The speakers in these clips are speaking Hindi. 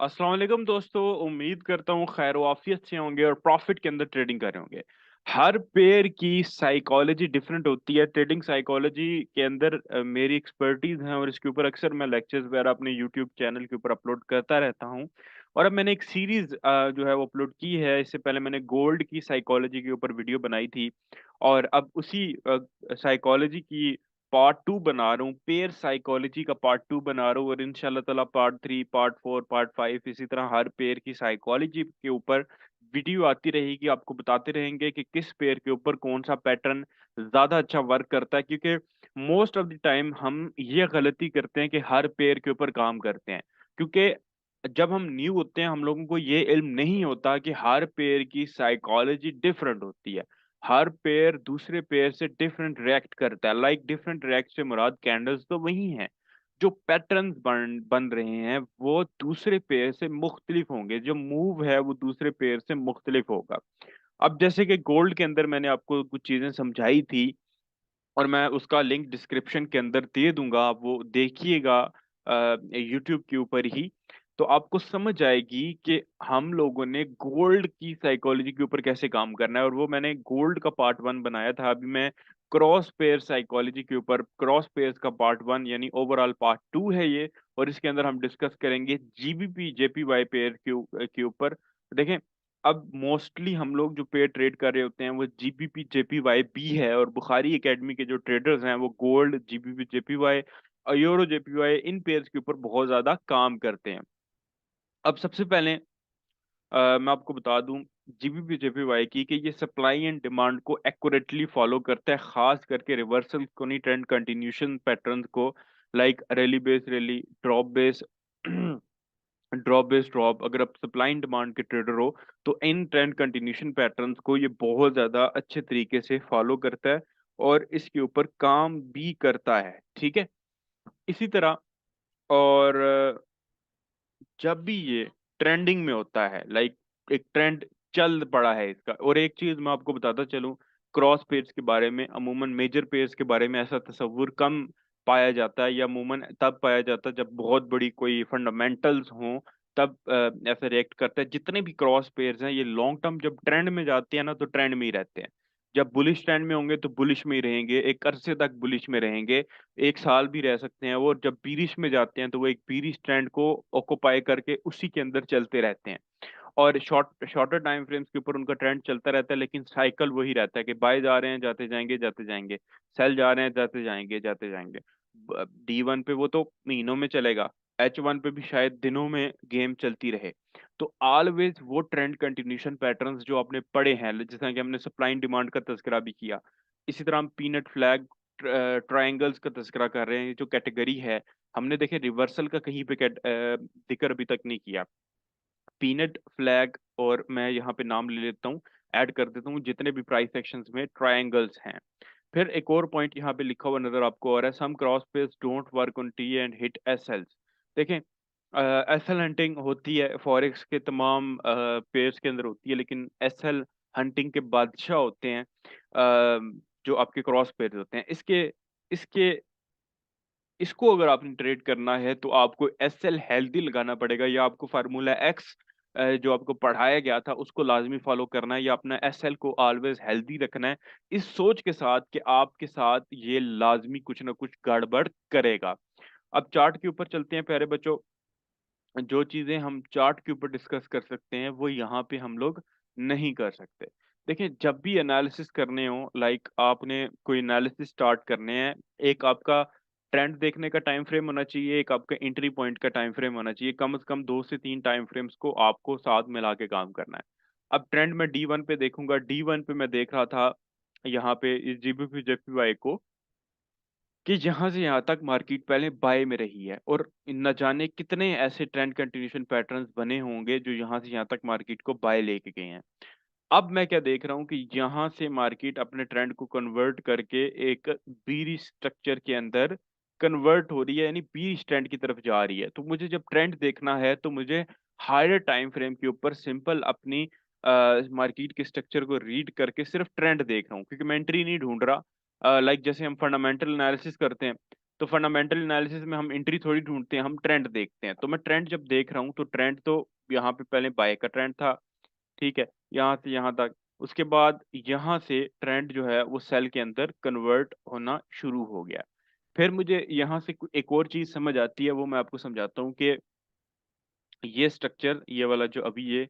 अस्सलाम वालेकुम दोस्तों, उम्मीद करता हूँ खैर वाफियत से होंगे और प्रॉफिट के अंदर ट्रेडिंग कर रहे होंगे। हर पेयर की साइकोलॉजी डिफरेंट होती है। ट्रेडिंग साइकोलॉजी के अंदर मेरी एक्सपर्टीज है और इसके ऊपर अक्सर मैं लेक्चर्स वगैरह अपने यूट्यूब चैनल के ऊपर अपलोड करता रहता हूँ। और अब मैंने एक सीरीज जो है वो अपलोड की है। इससे पहले मैंने गोल्ड की साइकोलॉजी के ऊपर वीडियो बनाई थी और अब उसी साइकोलॉजी की पार्ट टू बना रहा हूँ। पेयर साइकोलॉजी का पार्ट टू बना रहा हूँ और इंशाल्लाह ताला part three, part four, part five इसी तरह हर पेयर की साइकोलॉजी के ऊपर वीडियो आती रहेगी। आपको बताते रहेंगे कि किस पेयर के ऊपर कौन सा पैटर्न ज्यादा अच्छा वर्क करता है, क्योंकि मोस्ट ऑफ द टाइम हम ये गलती करते हैं कि हर पेयर के ऊपर काम करते हैं। क्योंकि जब हम न्यू होते हैं हम लोगों को ये इल्म नहीं होता कि हर पेयर की साइकोलॉजी डिफरेंट होती है। हर पेयर दूसरे पेयर से डिफरेंट रिएक्ट करता है। लाइक डिफरेंट रिएक्ट से मुराद कैंडल्स तो वही हैं। जो पैटर्न्स बन बन रहे हैं वो दूसरे पेयर से मुख्तलिफ होंगे। जो मूव है वो दूसरे पेयर से मुख्तलिफ होगा। अब जैसे कि गोल्ड के अंदर मैंने आपको कुछ चीजें समझाई थी और मैं उसका लिंक डिस्क्रिप्शन के अंदर दे दूंगा, आप वो देखिएगा यूट्यूब के ऊपर ही। तो आपको समझ आएगी कि हम लोगों ने गोल्ड की साइकोलॉजी के ऊपर कैसे काम करना है। और वो मैंने गोल्ड का पार्ट वन बनाया था। अभी मैं क्रॉस पेयर साइकोलॉजी के ऊपर, क्रॉस पेयर्स का पार्ट वन यानी ओवरऑल पार्ट टू है ये। और इसके अंदर हम डिस्कस करेंगे जीबीपी जेपीवाई पेयर के ऊपर। देखें, अब मोस्टली हम लोग जो पेयर ट्रेड कर रहे होते हैं वो जीबीपी जेपीवाई बी है। और बुखारी एकेडमी के जो ट्रेडर्स हैं वो gold, GBP JPY, euro JPY, इन पेयर्स के ऊपर बहुत ज्यादा काम करते हैं। अब सबसे पहले मैं आपको बता दूं जीबीपी जेपीवाई की कि ये सप्लाई एंड डिमांड को एक्यूरेटली फॉलो करता है, खास करके रिवर्सल को नहीं, ट्रेंड कंटिन्यूशन पैटर्न्स को। Like rally base rally, drop base drop base drop. अगर आप सप्लाई एंड डिमांड के ट्रेडर हो तो इन ट्रेंड कंटिन्यूशन पैटर्न्स को ये बहुत ज्यादा अच्छे तरीके से फॉलो करता है और इसके ऊपर काम भी करता है। ठीक है, इसी तरह और जब भी ये ट्रेंडिंग में होता है, लाइक एक ट्रेंड चल पड़ा है इसका। और एक चीज मैं आपको बताता चलूं, क्रॉस पेयर्स के बारे में, अमूमन मेजर पेयर्स के बारे में ऐसा तस्वुर कम पाया जाता है, या अमूमन तब पाया जाता है जब बहुत बड़ी कोई फंडामेंटल्स हों, तब ऐसा रिएक्ट करता है। जितने भी क्रॉस पेयर्स हैं ये लॉन्ग टर्म जब ट्रेंड में जाते हैं ना तो ट्रेंड में ही रहते हैं। जब बुलिश ट्रेंड में होंगे तो बुलिश में ही रहेंगे, एक अरसे तक बुलिश में रहेंगे, एक साल भी रह सकते हैं वो। जब बीरिश में जाते हैं तो वो एक बीरिश ट्रेंड को ऑक्युपाई करके उसी के अंदर चलते रहते हैं। और शॉर्टर टाइम फ्रेम्स के ऊपर उनका ट्रेंड चलता रहता है, लेकिन साइकिल वही रहता है कि बाय जा रहे हैं जाते जाएंगे जाते जाएंगे, सेल जा रहे हैं जाते जाएंगे जाते जाएंगे। डी वन पे वो तो महीनों में चलेगा, एच वन पे भी शायद दिनों में गेम चलती रहे। तो ऑलवेज वो ट्रेंड कंटिन्यूशन पैटर्न्स जो आपने पढ़े हैं, जैसा कि हमने सप्लाई एंड डिमांड का तस्करा भी किया, इसी तरह हम पीनट फ्लैग ट्रायंगल्स का तस्करा कर रहे हैं। जो कैटेगरी है, हमने देखे रिवर्सल का कहीं पे जिक्र अभी तक नहीं किया। पीनट फ्लैग, और मैं यहाँ पे नाम ले लेता हूँ, ऐड कर देता हूँ जितने भी प्राइस सेक्शंस में ट्रायंगल्स हैं। फिर एक और पॉइंट यहाँ पे लिखा हुआ नजर आपको आ रहा है, some cross pairs don't work on T and hit S Ls. देखें, एस एल हंटिंग होती है फॉरेक्स के तमाम पेयर्स के अंदर होती है, लेकिन एस एल हंटिंग के बादशाह होते हैं जो आपके क्रॉस पेयर्स होते हैं। इसके इसके इसको अगर आपने ट्रेड करना है तो आपको एस एल हेल्दी लगाना पड़ेगा, या आपको फार्मूला एक्स जो आपको पढ़ाया गया था उसको लाजमी फॉलो करना है, या अपना एस एल को ऑलवेज हेल्दी रखना है, इस सोच के साथ कि आपके साथ ये लाजमी कुछ ना कुछ गड़बड़ करेगा। अब चार्ट के ऊपर चलते हैं प्यारे बच्चों। जो चीजें हम चार्ट के ऊपर डिस्कस कर सकते हैं वो यहाँ पे हम लोग नहीं कर सकते। देखिए, जब भी एनालिसिस करने हो, लाइक आपने कोई एनालिसिस स्टार्ट करने हैं, एक आपका ट्रेंड देखने का टाइम फ्रेम होना चाहिए, एक आपका एंट्री पॉइंट का टाइम फ्रेम होना चाहिए। कम से कम 2 से 3 टाइम फ्रेम्स को आपको साथ मिला के काम करना है। अब ट्रेंड में डी वन पे देखूंगा, डी वन पे मैं देख रहा था यहाँ पे इस जीबीपी जेपीवाई को, कि यहाँ से यहाँ तक मार्केट पहले बाय में रही है और न जाने कितने ऐसे ट्रेंड कंटिन्यूशन पैटर्न्स बने होंगे जो यहाँ से यहाँ तक मार्केट को बाय लेके गए हैं। अब मैं क्या देख रहा हूँ कि यहाँ से मार्केट अपने ट्रेंड को कन्वर्ट करके एक बीरी स्ट्रक्चर के अंदर कन्वर्ट हो रही है, यानी बीरिश ट्रेंड की तरफ जा रही है। तो मुझे जब ट्रेंड देखना है तो मुझे हायर टाइम फ्रेम के ऊपर सिंपल अपनी मार्केट के स्ट्रक्चर को रीड करके सिर्फ ट्रेंड देख रहा हूँ, क्योंकि मैं एंट्री नहीं ढूंढ रहा। लाइक जैसे हम फंडामेंटल एनालिसिस करते हैं तो फंडामेंटल एनालिसिस में हम एंट्री थोड़ी ढूंढते हैं, हम ट्रेंड देखते हैं। तो मैं ट्रेंड जब देख रहा हूँ तो ट्रेंड तो यहाँ पे पहले बाय का ट्रेंड था, ठीक है, यहाँ से यहाँ तक। उसके बाद यहाँ से ट्रेंड जो है वो सेल के अंदर कन्वर्ट होना शुरू हो गया। फिर मुझे यहाँ से एक और चीज समझ आती है, वो मैं आपको समझाता हूँ कि ये स्ट्रक्चर, ये वाला जो अभी ये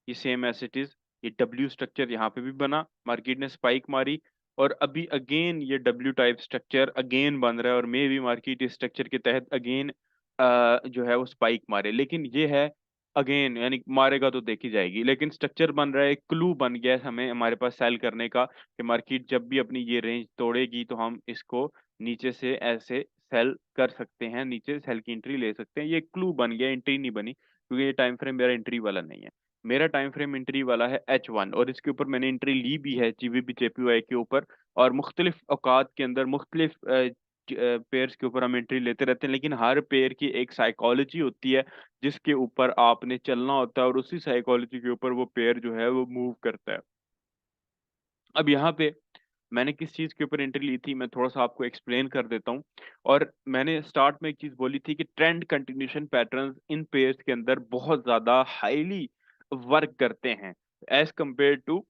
सेम एज इट इज, ये डब्ल्यू स्ट्रक्चर यहाँ पे भी बना, मार्केट ने स्पाइक मारी, और अभी अगेन ये डब्ल्यू टाइप स्ट्रक्चर अगेन बन रहा है, और मे भी मार्केट इस स्ट्रक्चर के तहत अगेन जो है वो स्पाइक मारे। लेकिन ये है अगेन, यानी मारेगा तो देखी जाएगी, लेकिन स्ट्रक्चर बन रहा है, क्लू बन गया है हमें, हमारे पास सेल करने का, कि मार्केट जब भी अपनी ये रेंज तोड़ेगी तो हम इसको नीचे से ऐसे सेल कर सकते हैं, नीचे सेल की एंट्री ले सकते हैं। ये क्लू बन गया, एंट्री नहीं बनी, क्योंकि ये टाइम फ्रेम मेरा एंट्री वाला नहीं है। मेरा टाइम फ्रेम एंट्री वाला है H1, और इसके ऊपर मैंने एंट्री ली भी है जीबीबी जेपीवाई के ऊपर, और मुख्तलिफ औकात के अंदर मुख्तलिफ पेयर्स के ऊपर हम एंट्री लेते रहते हैं। लेकिन हर पेयर की एक साइकोलॉजी होती है जिसके ऊपर आपने चलना होता है, और उसी साइकोलॉजी के ऊपर वो पेयर जो है वो मूव करता है। अब यहाँ पे मैंने किस चीज के ऊपर एंट्री ली थी, मैं थोड़ा सा आपको एक्सप्लेन कर देता हूँ। और मैंने स्टार्ट में एक चीज बोली थी कि trend continuation patterns in pairs के अंदर बहुत ज्यादा हाईली वर्क करते हैं as compare to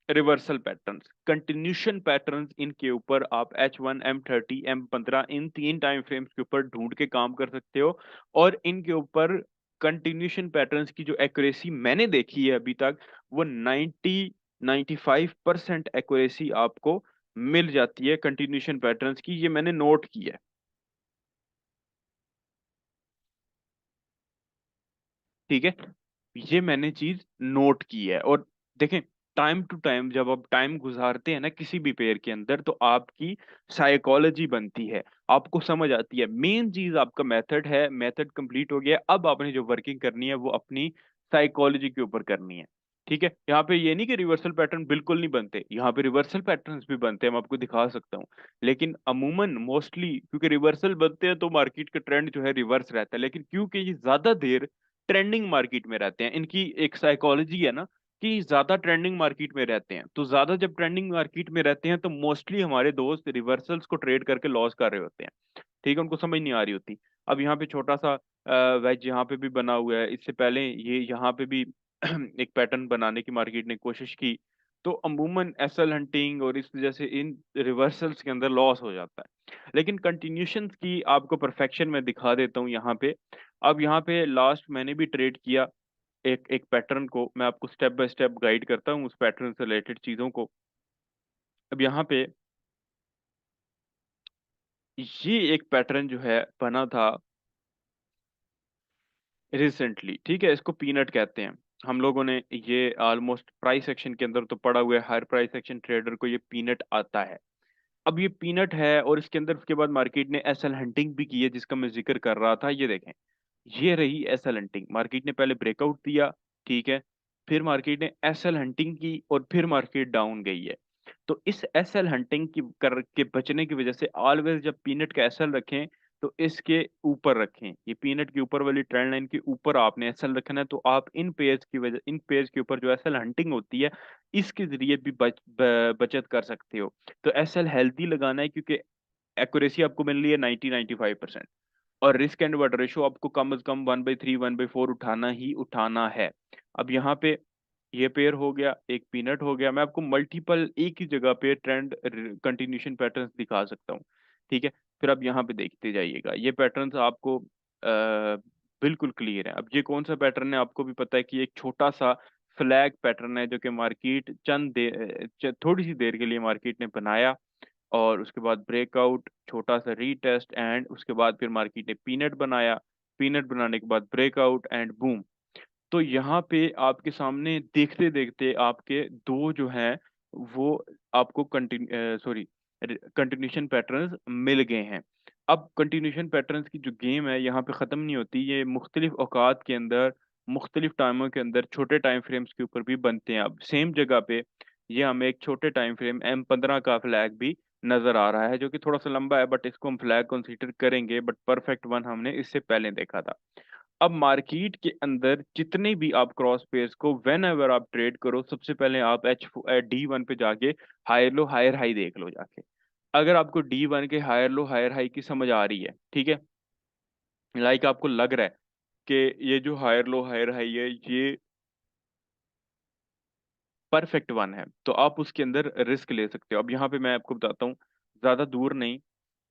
reversal patterns. Continuation patterns इनके ऊपर आप H1, M30, M15 इन तीन टाइम फ्रेम्स के ऊपर ढूंढ के काम कर सकते हो, और इनके ऊपर कंटिन्यूशन पैटर्न्स की जो एक्यूरेसी मैंने देखी है अभी तक, वो 95% एक्यूरेसी आपको मिल जाती है कंटिन्यूशन पैटर्न्स की, ये मैंने नोट किया है। ठीक है, ये मैंने चीज नोट की है। और देखें, टाइम टू टाइम जब आप टाइम गुजारते हैं ना किसी भी पेयर के अंदर, तो आपकी साइकोलॉजी बनती है, आपको समझ आती है। मेन चीज आपका मेथड है, मेथड कंप्लीट हो गया, अब आपने जो वर्किंग करनी है वो अपनी साइकोलॉजी के ऊपर करनी है। ठीक है, यहाँ पे ये नहीं कि रिवर्सल पैटर्न बिल्कुल नहीं बनते, यहाँ पे रिवर्सल पैटर्न्स भी बनते हैं, मैं आपको दिखा सकता हूँ। लेकिन अमूमन मोस्टली क्योंकि रिवर्सल बनते हैं तो मार्केट का ट्रेंड जो है रिवर्स रहता है, लेकिन क्योंकि ये ज्यादा देर ट्रेंडिंग मार्केट में रहते हैं, इनकी एक साइकोलॉजी है ना कि ज्यादा ट्रेंडिंग मार्केट में रहते हैं, तो ज्यादा जब ट्रेंडिंग मार्केट में रहते हैं तो मोस्टली हमारे दोस्त रिवर्सल्स को ट्रेड करके लॉस कर रहे होते हैं। ठीक है, उनको समझ नहीं आ रही होती। अब यहाँ पे छोटा सा वेज यहाँ पे भी बना हुआ है, इससे पहले ये यहाँ पे भी एक पैटर्न बनाने की मार्केट ने कोशिश की, तो अमूमन एसएल हंटिंग और इस वजह से इन रिवर्सल्स के अंदर लॉस हो जाता है। लेकिन कंटिन्यूशंस की आपको परफेक्शन मैं दिखा देता हूँ यहाँ पे। अब यहाँ पे लास्ट मैंने भी ट्रेड किया एक एक पैटर्न को, मैं आपको स्टेप बाय स्टेप गाइड करता हूँ उस पैटर्न से रिलेटेड चीजों को। अब यहाँ पे ये एक पैटर्न जो है बना था रिसेंटली, ठीक है, इसको पीनट कहते हैं। हम लोगों ने ये ऑलमोस्ट प्राइस एक्शन के अंदर तो पड़ा हुआ है, हर प्राइस एक्शन ट्रेडर को ये पीनट आता है। अब ये पीनट है, और इसके अंदर उसके बाद मार्केट ने एसएल हंटिंग भी की है जिसका मैं जिक्र कर रहा था। ये देखें, ये रही एसएल हंटिंग, मार्केट ने पहले ब्रेकआउट दिया, ठीक है, फिर मार्केट ने एसएल हंटिंग की, और फिर मार्केट डाउन गई है। तो इस एसएल हंटिंग की करके बचने की वजह से ऑलवेज जब पीनट का एसएल रखें तो इसके ऊपर रखें, ये पीनट के ऊपर वाली ट्रेंड लाइन के ऊपर आपने एसएल रखना है, तो आप इन पेयर्स की वजह, इन पेयर्स के ऊपर जो एसएल हंटिंग होती है इसके जरिए भी बचत कर सकते हो। तो एसएल हेल्दी लगाना है, क्योंकि एक्यूरेसी आपको मिल रही है 90-95%, और रिस्क एंड रिवॉर्ड रेशो आपको कम से कम 1/3 1/4 उठाना ही उठाना है। अब यहाँ पे ये पेयर हो गया, एक पीनट हो गया, मैं आपको मल्टीपल एक ही जगह पे ट्रेंड कंटिन्यूशन पैटर्न्स दिखा सकता हूँ। ठीक है, फिर अब यहाँ पे देखते जाइएगा, ये पैटर्न्स आपको बिल्कुल क्लियर है। अब ये कौन सा पैटर्न है आपको भी पता है कि एक छोटा सा फ्लैग पैटर्न है जो कि मार्केट थोड़ी सी देर के लिए मार्केट ने बनाया, और उसके बाद ब्रेकआउट, छोटा सा रीटेस्ट, एंड उसके बाद फिर मार्केट ने पीनट बनाया, पीनट बनाने के बाद ब्रेकआउट एंड बूम। तो यहाँ पे आपके सामने देखते देखते आपके दो जो हैं वो आपको कंटिन्यूशन पैटर्न्स मिल गए हैं। अब कंटिन्यूशन पैटर्न्स की जो गेम है यहाँ पे ख़त्म नहीं होती, ये मुख्तलिफ औकात के अंदर, मुख्तलिफ टाइमों के अंदर, छोटे टाइम फ्रेम्स के ऊपर भी बनते हैं। अब सेम जगह पे ये हमें एक छोटे टाइम फ्रेम M15 का फ्लैग भी नजर आ रहा है, जो कि थोड़ा सा लंबा है, बट इसको हम फ्लैग कंसीडर करेंगे, बट परफेक्ट वन हमने इससे पहले देखा था। अब मार्केट के अंदर जितने भी आप क्रॉस पेयर्स को वेन एवर आप ट्रेड करो, सबसे पहले आप D1 पे जाके हायर लो हायर हाई देख लो जाके। अगर आपको D1 के हायर लो हायर हाई की समझ आ रही है, ठीक है, लाइक आपको लग रहा है कि ये जो हायर लो हायर हाई है ये परफेक्ट वन है, तो आप उसके अंदर रिस्क ले सकते हो। अब यहाँ पे मैं आपको बताता हूँ, ज्यादा दूर नहीं,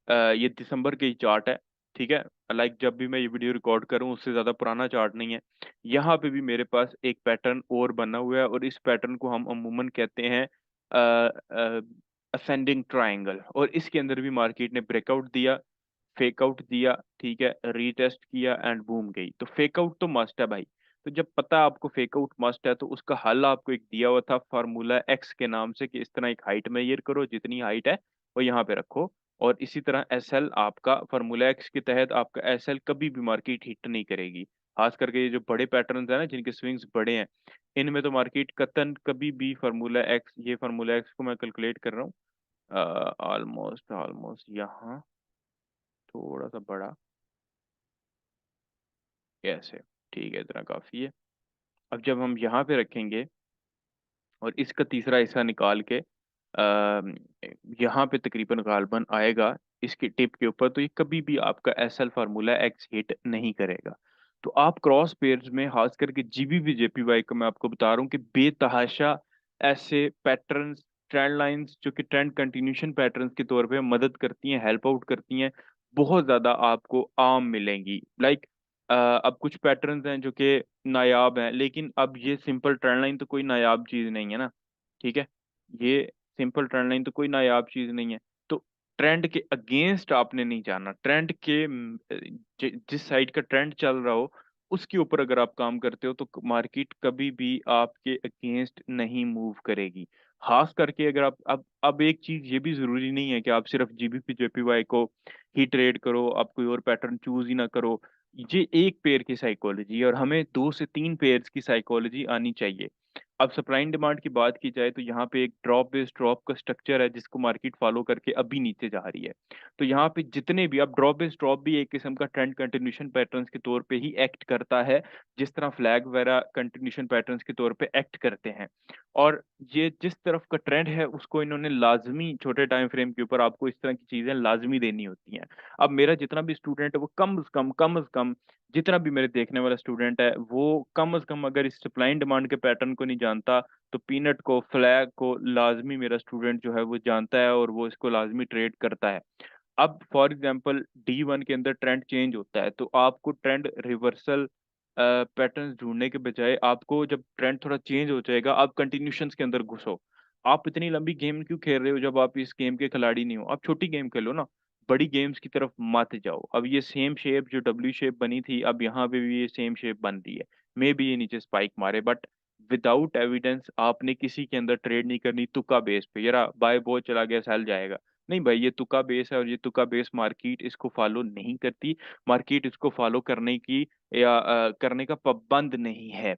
ये दिसंबर के ही चार्ट है, ठीक है, लाइक जब भी मैं ये वीडियो रिकॉर्ड करूँ उससे ज्यादा पुराना चार्ट नहीं है। यहाँ पे भी मेरे पास एक पैटर्न और बना हुआ है, और इस पैटर्न को हम अमूमन कहते हैं असेंडिंग ट्रायंगल, और इसके अंदर भी मार्केट ने ब्रेकआउट दिया, फेक आउट दिया, ठीक है, रीटेस्ट किया एंड बूम गई। तो फेक आउट तो मस्ट है भाई। तो जब पता है आपको फेक आउट मस्ट है, तो उसका हल आपको एक दिया हुआ था फार्मूला एक्स के नाम से, कि इस तरह एक हाइट मेजर करो, जितनी हाइट है वो यहाँ पे रखो, और इसी तरह एस एल आपका फार्मूला एक्स के तहत आपका एस एल कभी भी मार्केट हिट नहीं करेगी। खास करके ये जो बड़े पैटर्न्स है ना, जिनके स्विंग्स बड़े हैं, इनमें तो मार्केट कतन कभी भी फार्मूला एक्स, ये फार्मूला एक्स को मैं कैलकुलेट कर रहा हूँ, ऑलमोस्ट ऑलमोस्ट यहाँ थोड़ा सा बड़ा, ऐसे, ठीक है, इतना काफी है। अब जब हम यहाँ पे रखेंगे और इसका तीसरा हिस्सा निकाल के आ, यहाँ पे तकरीबन गालबन आएगा इसकी टिप के ऊपर, तो ये कभी भी आपका S L formula x hit नहीं करेगा। तो आप क्रॉस पेयर्स में खास करके जीबीबी जेपीवाई का मैं आपको बता रहा हूँ कि बेतहाशा ऐसे पैटर्न्स, ट्रेंड लाइंस जो कि ट्रेंड कंटिन्यूशन पैटर्न्स के तौर पे मदद करती हैं, हेल्प आउट करती हैं, बहुत ज्यादा आपको आम मिलेंगी। लाइक अब कुछ पैटर्न्स हैं जो कि नायाब हैं, लेकिन अब ये सिंपल ट्रेंड लाइन तो कोई नायाब चीज नहीं है ना, ठीक है, ये सिंपल ट्रेंड लाइन तो कोई नायाब चीज नहीं है। तो ट्रेंड के अगेंस्ट आपने नहीं जाना, ट्रेंड के जिस साइड का ट्रेंड चल रहा हो उसके ऊपर अगर आप काम करते हो, तो मार्केट कभी भी आपके अगेंस्ट नहीं मूव करेगी। खास करके अगर आप अब एक चीज ये भी जरूरी नहीं है कि आप सिर्फ जीबीपी जेपीवाई को ही ट्रेड करो, आप कोई और पैटर्न चूज ही ना करो। ये एक पेयर की साइकोलॉजी है, और हमें 2 से 3 पेयर्स की साइकोलॉजी आनी चाहिए। अब सप्लाई एंड डिमांड की बात की जाए, तो यहाँ पे एक ड्रॉप बेस्ड ड्रॉप का स्ट्रक्चर है जिसको मार्केट फॉलो करके अभी नीचे जा रही है। तो यहाँ पे जितने भी, अब ड्रॉप बेस्ड ड्रॉप भी एक किस्म का ट्रेंड कंटिन्यूशन पैटर्न्स के तौर पे ही एक्ट करता है, जिस तरह फ्लैग वगैरह कंटिन्यूशन पैटर्न्स के तौर पे एक्ट करते हैं। और ये जिस तरफ का ट्रेंड है उसको इन्होंने लाजमी छोटे टाइम फ्रेम के ऊपर आपको इस तरह की चीजें लाजमी देनी होती हैं। अब मेरा जितना भी स्टूडेंट है वो कम से कम जितना भी मेरे देखने वाला स्टूडेंट है वो कम से कम अगर इस सप्लाई एंड डिमांड के पैटर्न को नहीं जानता, तो पीनट को, फ्लैग को लाजमी मेरा स्टूडेंट जो है वो जानता है, और वो इसको लाजमी ट्रेड करता है। अब फॉर एग्जांपल D1 के अंदर ट्रेंड चेंज होता है, तो आपको ट्रेंड रिवर्सल पैटर्न ढूंढने के बजाय, आपको जब ट्रेंड थोड़ा चेंज हो जाएगा आप कंटिन्यूशंस के अंदर घुसो। आप इतनी लंबी गेम क्यों खेल रहे हो जब आप इस गेम के खिलाड़ी नहीं हो? आप छोटी गेम खेलो ना, बड़ी गेम्स की तरफ मत जाओ। अब ये सेम शेप जो डब्ल्यू शेप बनी थी, अब यहाँ पे भी ये सेम शेप बन रही है, मे बी ये नीचे स्पाइक मारे, बट विदाउट एविडेंस आपने किसी के अंदर ट्रेड नहीं करनी तुक्का बेस पे, यार बाय बहुत चला गया सेल जाएगा। नहीं भाई, ये तुक्का बेस है, और ये तुक्का बेस मार्केट इसको फॉलो नहीं करती, मार्केट इसको फॉलो करने की या करने का पाबंद नहीं है।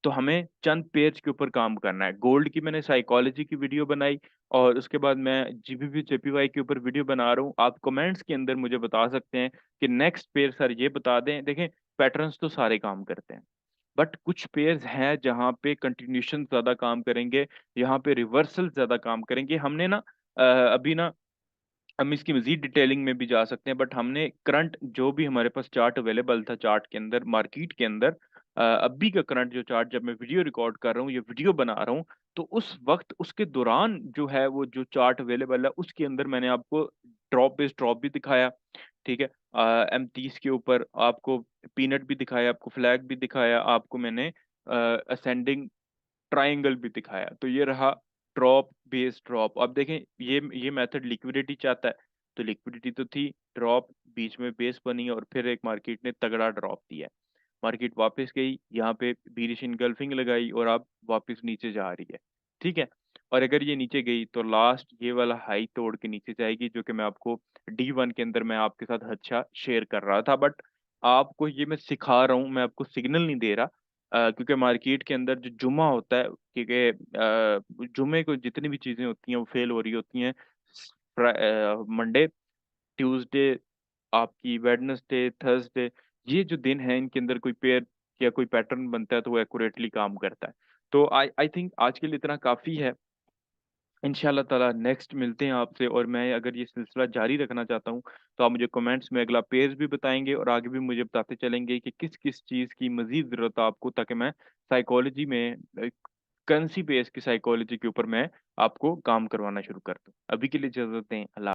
तो हमें चंद पेज के ऊपर काम करना है। गोल्ड की मैंने साइकोलॉजी की वीडियो बनाई, और उसके बाद मैं जीबीपी जेपीवाई के ऊपर वीडियो बना रहा हूँ। आप कमेंट्स के अंदर मुझे बता सकते हैं कि नेक्स्ट पेयर सर ये बता दें। देखें, पैटर्न्स तो सारे काम करते हैं, बट कुछ पेयर्स हैं जहाँ पे कंटिन्यूशन ज्यादा काम करेंगे, यहाँ पे रिवर्सल ज्यादा काम करेंगे। हमने ना अभी ना, हम इसकी मजीद डिटेलिंग में भी जा सकते हैं, बट हमने करंट जो भी हमारे पास चार्ट अवेलेबल था चार्ट के अंदर, मार्केट के अंदर, अभी का करंट जो चार्ट, जब मैं वीडियो रिकॉर्ड कर रहा हूँ, ये वीडियो बना रहा हूँ, तो उस वक्त उसके दौरान जो है वो जो चार्ट अवेलेबल है उसके अंदर मैंने आपको ड्रॉप बेस्ड ड्रॉप भी दिखाया, ठीक है, M30 के ऊपर आपको पीनट भी दिखाया, आपको फ्लैग भी दिखाया, आपको मैंने असेंडिंग ट्राइंगल भी दिखाया। तो ये रहा ड्रॉप बेस ड्रॉप। अब देखें, ये मेथड लिक्विडिटी चाहता है, तो लिक्विडिटी तो थी, ड्रॉप बीच में बेस बनी, और फिर एक मार्केट ने तगड़ा ड्रॉप दिया, मार्केट वापस गई, यहाँ पे बीरिश इनगल्फिंग लगाई, और अब वापस नीचे जा रही है, ठीक है। और अगर ये नीचे गई तो लास्ट ये वाला हाई तोड़ के नीचे जाएगी, जो कि मैं आपको D1 के अंदर मैं आपके साथ अच्छा शेयर कर रहा था, बट आपको ये मैं सिखा रहा हूँ, मैं आपको सिग्नल नहीं दे रहा। क्योंकि मार्केट के अंदर जो जुमा होता है, क्योंकि जुमे को जितनी भी चीजें होती हैं वो फेल हो रही होती हैं, मंडे, ट्यूसडे, आपकी वेडनेसडे, थर्सडे, ये जो दिन है इनके अंदर कोई पेयर या कोई पैटर्न बनता है तो वो एक्यूरेटली काम करता है। तो आई आई थिंक आज के लिए इतना काफी है। इंशाल्लाह ताला नेक्स्ट मिलते हैं आपसे, और मैं अगर ये सिलसिला जारी रखना चाहता हूँ, तो आप मुझे कमेंट्स में अगला पेज भी बताएँगे और आगे भी मुझे बताते चलेंगे कि किस-किस चीज़ की मज़ीद ज़रूरत है आपको, ताकि मैं साइकोलॉजी में कौन-सी पेज की साइकोलॉजी के ऊपर मैं आपको काम करवाना शुरू कर दूँ। अभी के लिए इजाज़त दें। अल्लाह